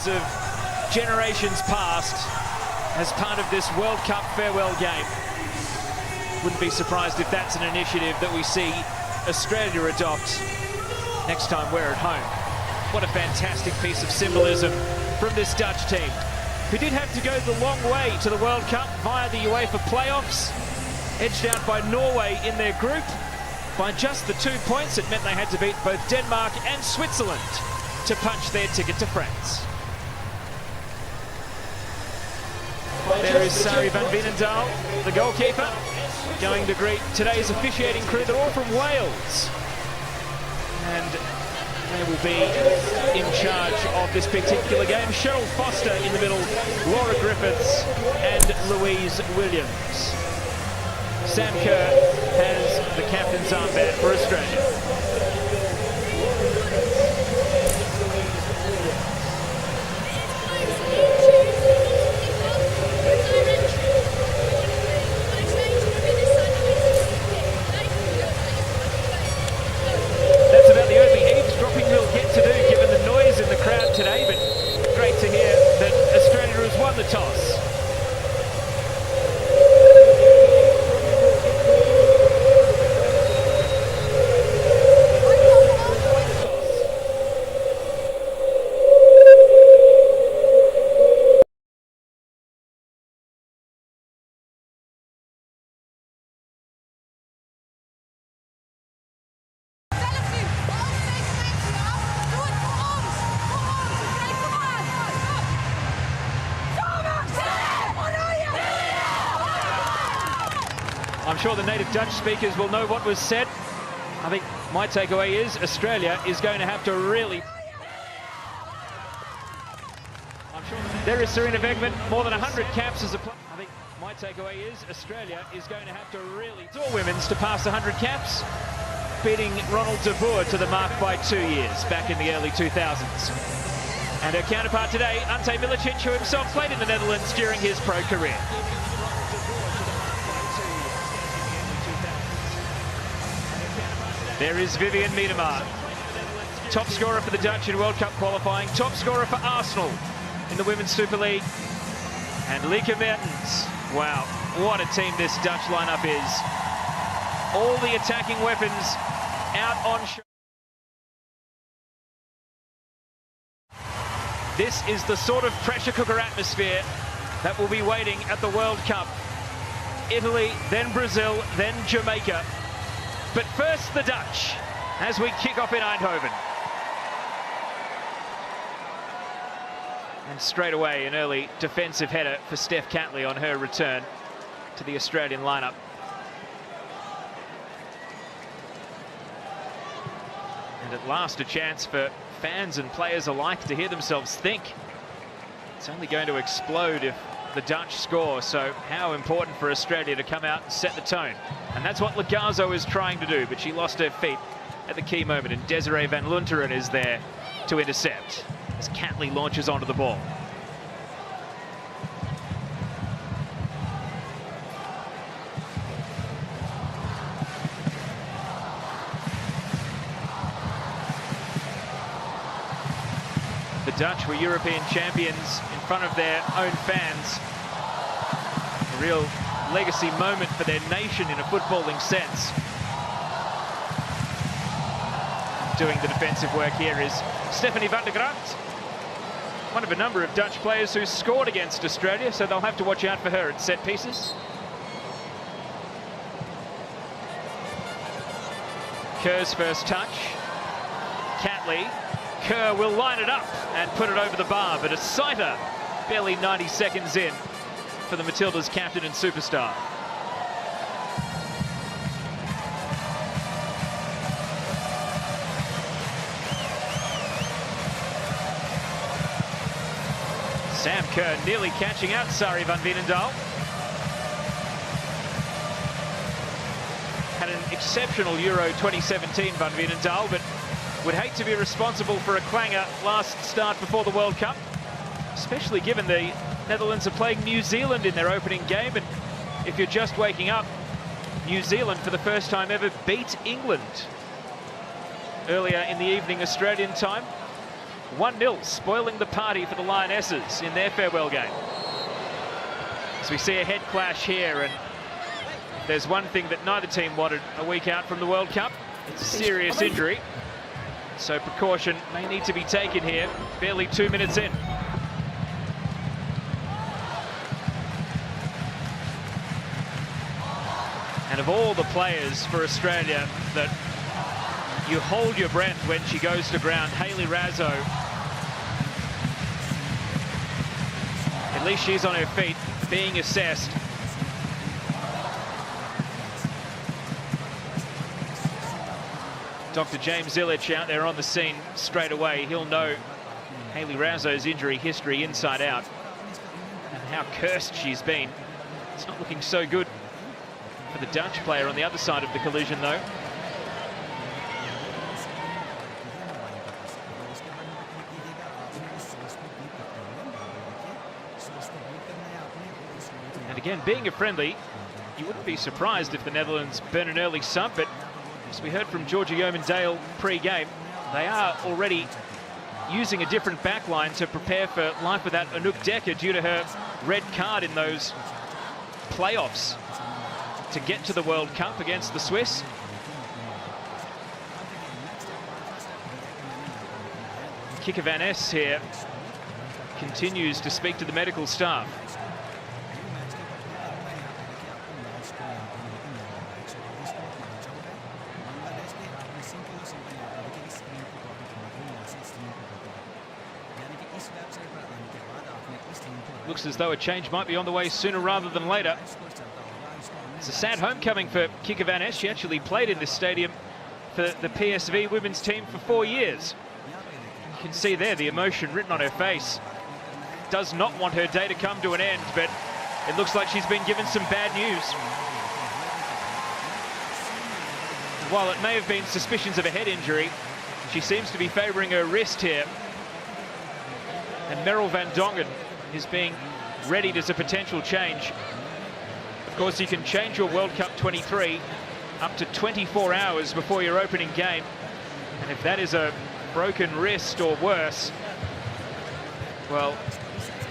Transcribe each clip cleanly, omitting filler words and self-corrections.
records of generations past as part of this World Cup farewell game. Wouldn't be surprised if that's an initiative that we see Australia adopt next time we're at home. What a fantastic piece of symbolism from this Dutch team, who did have to go the long way to the World Cup via the UEFA playoffs, edged out by Norway in their group. By just the 2 points, it meant they had to beat both Denmark and Switzerland to punch their ticket to France. There is Sari van Veenendaal, the goalkeeper, going to greet today's officiating crew. They're all from Wales, and they will be in charge of this particular game. Cheryl Foster in the middle, Laura Griffiths and Louise Williams. Sam Kerr has the captain's armband for Australia. That's about the only eavesdropping we'll get to do given the noise in the crowd today, but great to hear that Australia has won the toss. I'm sure the native Dutch speakers will know what was said. I think my takeaway is Australia is going to have to really... I'm sure there is Serena Wegman, more than 100 caps as a player. I think my takeaway is Australia is going to have to really... It's all women's to pass 100 caps, beating Ronald de Boer to the mark by 2 years back in the early 2000s. And her counterpart today, Ante Milicic, who himself played in the Netherlands during his pro career. There is Vivian Miedema, top scorer for the Dutch in World Cup qualifying, top scorer for Arsenal in the Women's Super League. And Lieke Mertens, wow, what a team this Dutch lineup is. All the attacking weapons out on show. This is the sort of pressure cooker atmosphere that will be waiting at the World Cup. Italy, then Brazil, then Jamaica. But first, the Dutch, as we kick off in Eindhoven. And straight away, an early defensive header for Steph Catley on her return to the Australian lineup. And at last, a chance for fans and players alike to hear themselves think. It's only going to explode if the Dutch score, so how important for Australia to come out and set the tone. And that's what Lagazo is trying to do, but she lost her feet at the key moment, and Desiree van Lunteren is there to intercept as Catley launches onto the ball. The Dutch were European champions in front of their own fans. A real legacy moment for their nation in a footballing sense. Doing the defensive work here is Stephanie van der Grant, one of a number of Dutch players who scored against Australia, so they'll have to watch out for her at set pieces. Kerr's first touch. Catley. Kerr will line it up and put it over the bar, but a sighter barely 90 seconds in for the Matildas captain and superstar. Sam Kerr nearly catching out Sari van Veenendaal. Had an exceptional Euro 2017, Van Veenendaal, but would hate to be responsible for a clanger last start before the World Cup, especially given the Netherlands are playing New Zealand in their opening game, and if you're just waking up, New Zealand for the first time ever beat England earlier in the evening Australian time. 1-0, spoiling the party for the Lionesses in their farewell game. So we see a head clash here, and there's one thing that neither team wanted a week out from the World Cup. It's a serious injury, so precaution may need to be taken here, barely 2 minutes in. And of all the players for Australia that you hold your breath when she goes to ground, Hayley Raso, at least she's on her feet, being assessed. Dr. James Illich out there on the scene straight away. He'll know Hayley Raso's injury history inside out and how cursed she's been. It's not looking so good for the Dutch player on the other side of the collision, though. And again, being a friendly, you wouldn't be surprised if the Netherlands burn an early sub, but as we heard from Georgia Yeoman-Dale pre-game, they are already using a different backline to prepare for life without Anouk Dekker due to her red card in those playoffs to get to the World Cup against the Swiss. Kike van Es here continues to speak to the medical staff. Looks as though a change might be on the way sooner rather than later. It's a sad homecoming for Kike van Es. She actually played in this stadium for the PSV women's team for 4 years. You can see there the emotion written on her face. Does not want her day to come to an end, but it looks like she's been given some bad news. While it may have been suspicions of a head injury, she seems to be favouring her wrist here. And Merel van Dongen is being readied as a potential change. Of course, you can change your World Cup 23 up to 24 hours before your opening game. And if that is a broken wrist or worse, well,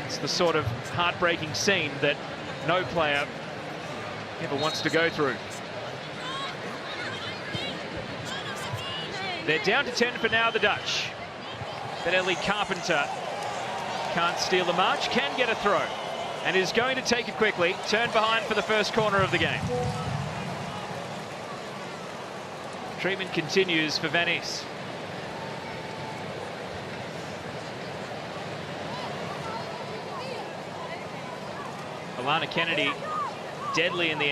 it's the sort of heartbreaking scene that no player ever wants to go through. They're down to 10 for now, the Dutch. But Ellie Carpenter can't steal the march, can get a throw, and is going to take it quickly. Turn behind for the first corner of the game. Treatment continues for Van Es. Alana Kennedy deadly in the